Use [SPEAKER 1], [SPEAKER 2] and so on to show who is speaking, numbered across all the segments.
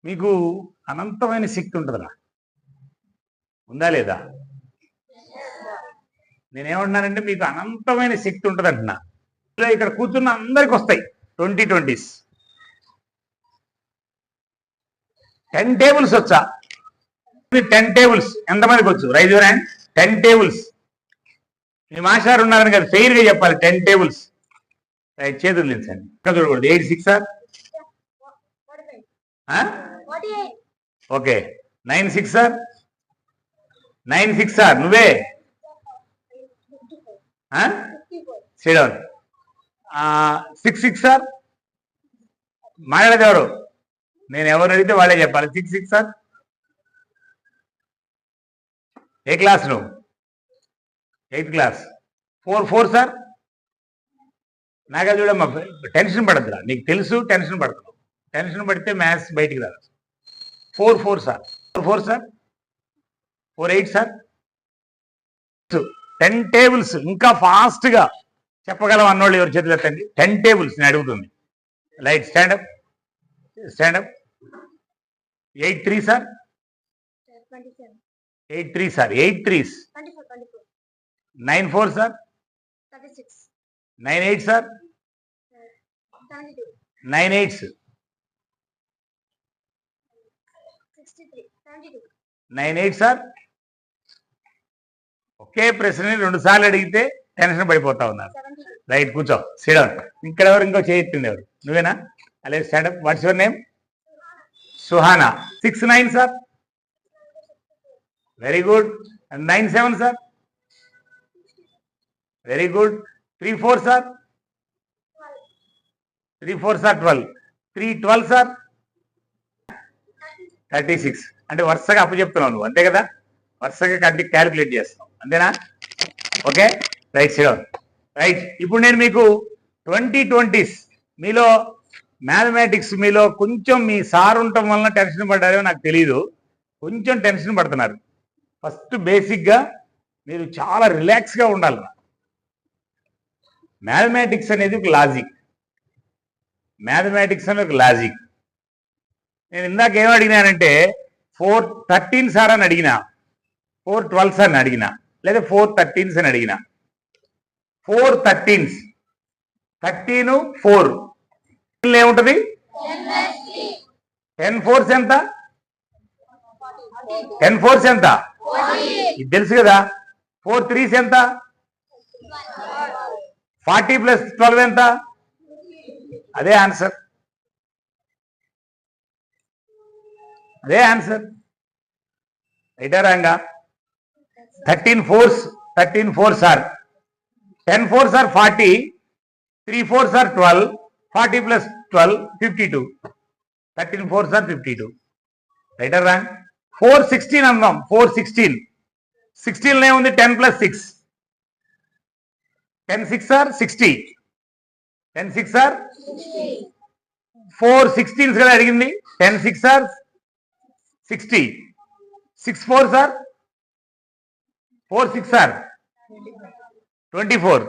[SPEAKER 1] మీకు అనంతమైన శక్తి ఉంటుందా? ఉందా లేదా? నేనేమంటున్నానంటే మీకు అనంతమైన శక్తి ఉంటుంది అంటున్నా. ఇక్కడ కూర్చున్న అందరికి వస్తాయి 2020s. 10 టేబుల్స్ వచ్చా? 10 టేబుల్స్ ఎంతమందికి వచ్చు? Rise your hand. 10 tables. Me master ఉన్నారని కదా, ఫెయిర్గా చెప్పాలి. 10 టేబుల్స్. చేతులు నిలిచండి. ఇంకా చూడకూడదు. 8 6 సార్. ఓకే. 9 6 సార్. 9 6 సార్. నువ్వే శ్రీడౌన్. 6 6 సార్. మాట్లాడేది ఎవరు? నేను ఎవరు అడిగితే వాళ్ళే చెప్పాలి. 6 6 సార్. ఏ క్లాస్ నువ్వు? 8th class. 4 4 సార్. నాగా చూడమ్మా, టెన్షన్ పడద్దురా. నీకు తెలుసు టెన్షన్ పడుతున్నావు. టెన్షన్ పడితే మ్యాథ్స్ బయటికి రాదు. 4 4 సార్. 4 4 సార్. 4 8 సార్. 10 టేబుల్స్. ఇంకా ఫాస్ట్గా చెప్పగలం అన్నోళ్ళు ఎవరు చేతులు ఎత్తండి. 10 టేబుల్స్ నేను అడుగుతుంది. Light stand up. Stand up. 8 3 sir. 8 3 sir. 8 3s. 9 4 sir. 9 8 sir. 9 8s. 9 8 sir. ఒకే ప్రశ్నని 2 సార్లు అడిగితే టెన్షన్ పడిపోతా ఉన్నారు. రైట్, కూర్చో. సిడౌన్. ఇక్కడ ఎవరు? ఇంకో చేయొచ్చింది ఎవరు? నువ్వేనా? అలాగే stand up. What's your name? Suhana. 6 9 sir. Very good. 9 7 sir. Very good. 3 4 sir. 3 4 sir. 12. 3 12 sir. 36. అంటే వరుసగా అప్పు చెప్తున్నావు నువ్వు, అంతే కదా? వరుసగా కంటి క్యాలిక్యులేట్ చేస్తావు, అంతేనా? Okay, right sit down. రైట్, ఇప్పుడు నేను మీకు 2020s మీలో మ్యాథమెటిక్స్ మీలో కొంచెం మీ సార్ ఉండటం వలన టెన్షన్ పడ్డారో నాకు తెలీదు, కొంచెం టెన్షన్ పడుతున్నారు. ఫస్ట్ బేసిక్గా మీరు చాలా రిలాక్స్గా ఉండాలి. మ్యాథమెటిక్స్ అనేది ఒక లాజిక్. మ్యాథమెటిక్స్ అనేది ఒక లాజిక్. నేను ఇందాక ఏం అడిగినానంటే 4 13 సార్ అని అడిగినా, 4 12 సార్ అని అడిగినా, లేదా 4 13s అని అడిగినా. 4 13s. 13 4 ఏముంటుంది? 10 4s ఎంత? 10 4s ఎంత? ఇది తెలుసు కదా. 4 3s ఎంత? 40 + 12 ఎంత? అదే ఆన్సర్. అదే ఆన్సర్. రైటా రాంగా? 13 4s. 13 4s are 10 4s are 40. 3 4s are 12. 40 + 12 52. 13 4s are 52. రైటా రాంగ్? 4 16 అందాం. 4 16. 16 ఏముంది? 10 + 6. 10 6 ఆర్ 60. 10 6 ఆర్ 4 16s కదా అడిగింది. 10 6 ఆర్ 60. 6 4s are 4 6 are 24.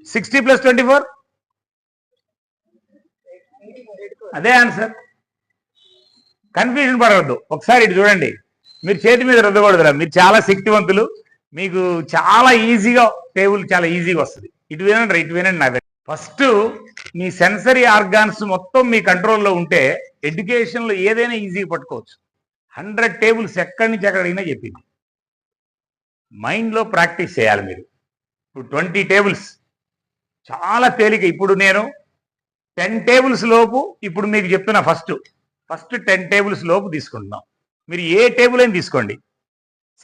[SPEAKER 1] 60 + 24 అదే ఆన్సర్. కన్ఫ్యూజన్ పడవద్దు. ఒకసారి ఇటు చూడండి. మీరు చేతి మీద రుద్దకూడదురా. మీరు చాలా శక్తివంతులు. మీకు చాలా ఈజీగా టేబుల్ చాలా ఈజీగా వస్తుంది. ఇటు వినండి, ఇటు వినండి. నా ఫస్ట్ మీ సెన్సరీ ఆర్గాన్స్ మొత్తం మీ కంట్రోల్లో ఉంటే ఎడ్యుకేషన్లో ఏదైనా ఈజీగా పట్టుకోవచ్చు. 100 టేబుల్స్ ఎక్కడి నుంచి ఎక్కడికైనా చెప్పింది. మైండ్లో ప్రాక్టీస్ చేయాలి మీరు. ఇప్పుడు 20 టేబుల్స్ చాలా తేలిక. ఇప్పుడు నేను 10 టేబుల్స్ లోపు ఇప్పుడు మీకు చెప్తున్నా. ఫస్ట్ 10 టేబుల్స్ లోపు తీసుకుంటున్నాం. మీరు ఏ టేబుల్ అయినా తీసుకోండి.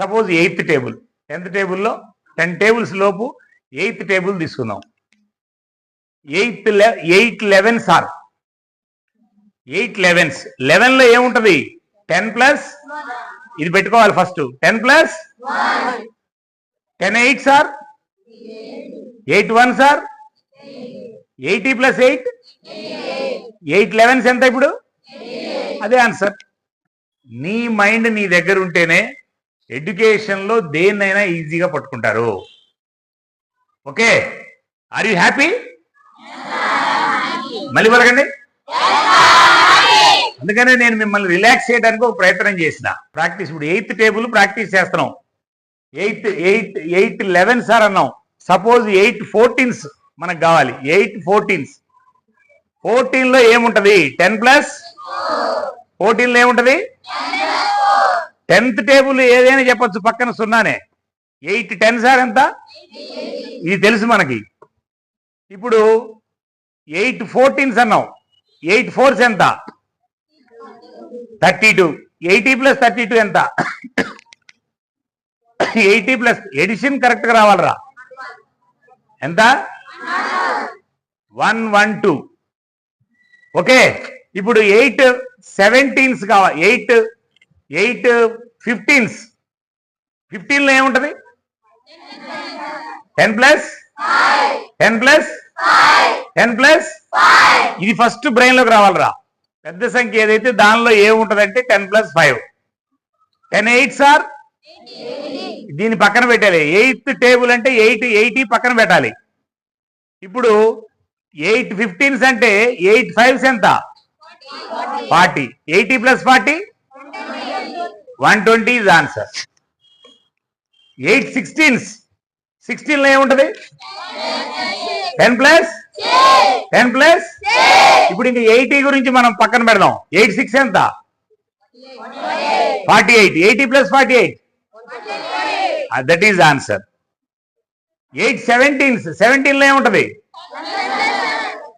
[SPEAKER 1] Suppose 8th table. 10th టేబుల్లో 10 టేబుల్స్ లోపు 8th టేబుల్ తీసుకుందాం. 8 11 సార్. 8 11s. 11లో ఏముంటుంది? 10 + ఇది పెట్టుకోవాలి ఫస్ట్. 10 + 10 8 సార్. 8 1 సార్. 80 + 8 8 11s ఎంత ఇప్పుడు? అదే ఆన్సర్. నీ మైండ్ నీ దగ్గర ఉంటేనే ఎడ్యుకేషన్లో దేన్నైనా ఈజీగా పట్టుకుంటారు. Okay, are you happy? మళ్ళీ పలకండి. అందుకనే నేను మిమ్మల్ని రిలాక్స్ చేయడానికి ఒక ప్రయత్నం చేసిన ప్రాక్టీస్. ఇప్పుడు 8th టేబుల్ ప్రాక్టీస్ చేస్తున్నాం. 8 11 సార్ అన్నాం. సపోజ్ 8 14s మనకు కావాలి. 8 14s 14లో ఏముంటది? 10+14లో ఏముంటది? 10th టేబుల్ ఏదైనా చెప్పొచ్చు, పక్కన సున్నానే. 8 10 సార్ ఎంత? ఇది తెలుసు మనకి. ఇప్పుడు 8 14s అన్నాం. 8 4s ఎంత? 32. 80+32 ఎంత? 80+ ఎడిషన్ కరెక్ట్ గా రావాలరా. ఎంత? 112. ఓకే. ఇప్పుడు 8 17s కావాలి. 8 15s 15లో ఏముంటది? 10+10+10+. ఇది ఫస్ట్ బ్రెయిన్ లోకి రావాలరా. పెద్ద సంఖ్య ఏదైతే దానిలో ఏముంటదంటే 10+5. 10 8s ఆర్ దీన్ని పక్కన పెట్టాలి. 8th టేబుల్ అంటే 80 పక్కన పెట్టాలి. ఇప్పుడు 8 15s అంటే 8 5s ఎంత? 40. 80+40 120 is answer. 8 16s 16లో ఏముంటది? 10+10+. ఇప్పుడు ఇంకా 80 గురించి మనం పక్కన పెడదాం. 8 6 ఎంత? 48. 80+48 దట్ ఈజ్ ఆన్సర్. 8 17s 17లో ఏముంటది?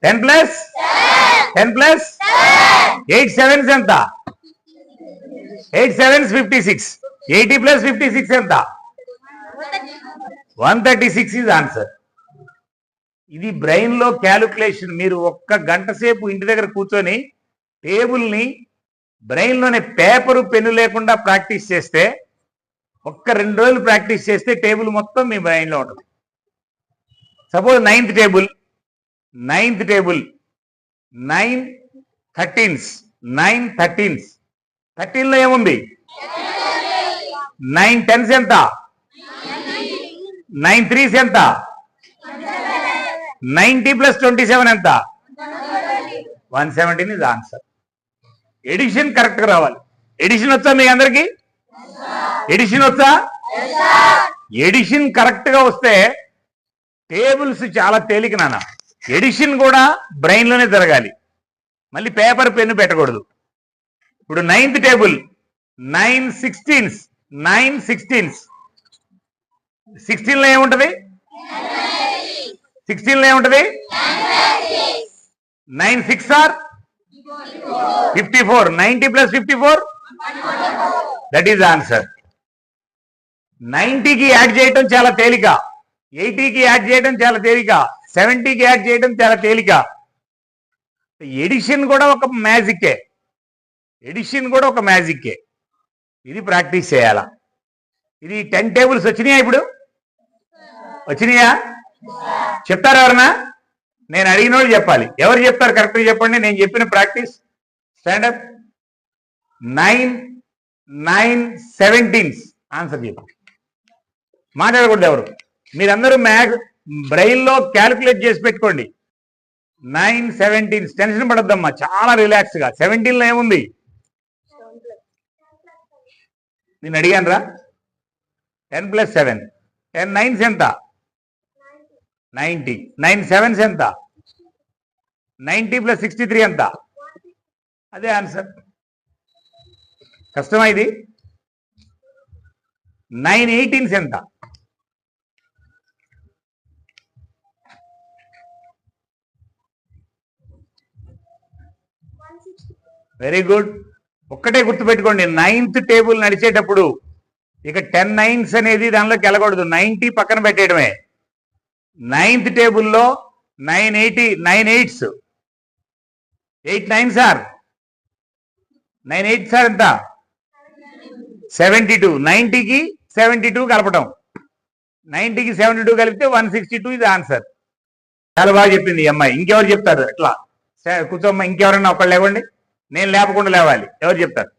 [SPEAKER 1] 10+10+. 8 7s ఎంత? 8 7s 56. 80+56 ఎంత? 136 ఈజ్ ఆన్సర్. ఇది బ్రెయిన్ లో క్యాలిక్యులేషన్. మీరు ఒక్క గంట సేపు ఇంటి దగ్గర కూర్చొని టేబుల్ని బ్రెయిన్ లోనే పేపరు పెన్ను లేకుండా ప్రాక్టీస్ చేస్తే, ఒక్క 2 రోజులు ప్రాక్టీస్ చేస్తే టేబుల్ మొత్తం మీ బ్రెయిన్ లో ఉంటుంది. Suppose 9th table 9 13s 9 13s 13లో ఏముంది? 9 10s ఎంత? 9 3s ఎంత? 90+27 ఎంత? 117 ఇస్ ఆన్సర్. ఎడిషన్ కరెక్ట్ గా రావాలి. ఎడిషన్ వచ్చా మీ అందరికి? ఎడిషన్ వచ్చా? ఎడిషన్ కరెక్ట్ గా వస్తే టేబుల్స్ చాలా తేలిక నాన్న. ఎడిషన్ కూడా బ్రెయిన్ లోనే జరగాలి. మళ్ళీ పేపర్ పెన్ను పెట్టకూడదు. ఇప్పుడు 9th టేబుల్ 9 16s 16లో ఏముంటది? 16లో ఏముంటది? 9 6 ఆర్ 54. 90+54 that is answer. 90కి యాడ్ చేయటం చాలా తేలిక. 80కి యాడ్ చేయడం చాలా తేలిక. 70కి యాడ్ చేయడం చాలా తేలిక. ఎడిషన్ కూడా ఒక మ్యాజిక్కే. ఎడిషన్ కూడా ఒక మ్యాజిక్కే. ఇది ప్రాక్టీస్ చేయాలా. ఇది 10 టేబుల్స్ వచ్చినాయా? ఇప్పుడు వచ్చినాయా? చెప్తారా ఎవరన్నా? నేను అడిగిన వాళ్ళు చెప్పాలి. ఎవరు చెప్తారు? కరెక్ట్గా చెప్పండి. నేను చెప్పిన ప్రాక్టీస్. స్టాండప్. 9 9 17s ఆన్సర్ చెప్పండి. మాట్లాడకూడదు ఎవరు. మీరందరూ బ్రెయిన్ లో క్యాలిక్యులేట్ చేసి పెట్టుకోండి. 9 17s. టెన్షన్ పడద్దమ్మా, చాలా రిలాక్స్ గా. 17లో ఏముంది? నేను అడిగాను రా. 10+7 10 9s ఎంత? 90. 9 7s ఎంత? 90+63 ఎంత? అదే ఆన్సర్. కష్టమా ఇది? 9 18s ఎంత? Very good. ఒక్కటే గుర్తుపెట్టుకోండి, 9th టేబుల్ నడిచేటప్పుడు ఇక 10 9s అనేది దానిలోకి వెళ్ళకూడదు. 90 పక్కన పెట్టేయడమే. 9th టేబుల్లో 9 8s 8 9s are 9 8s are ఎంత? 72. 90కి 72 కలపటం. 90కి 72 కలిపితే 162 ఇది ఆన్సర్. చాలా బాగా చెప్పింది ఈ అమ్మాయి. ఇంకెవరు చెప్తారు? ఎట్లా కూర్చోమ్మా. ఇంకెవరన్నా ఒకళ్ళు లేవండి. నేను లేపకుండా లేవాలి. ఎవరు చెప్తారు?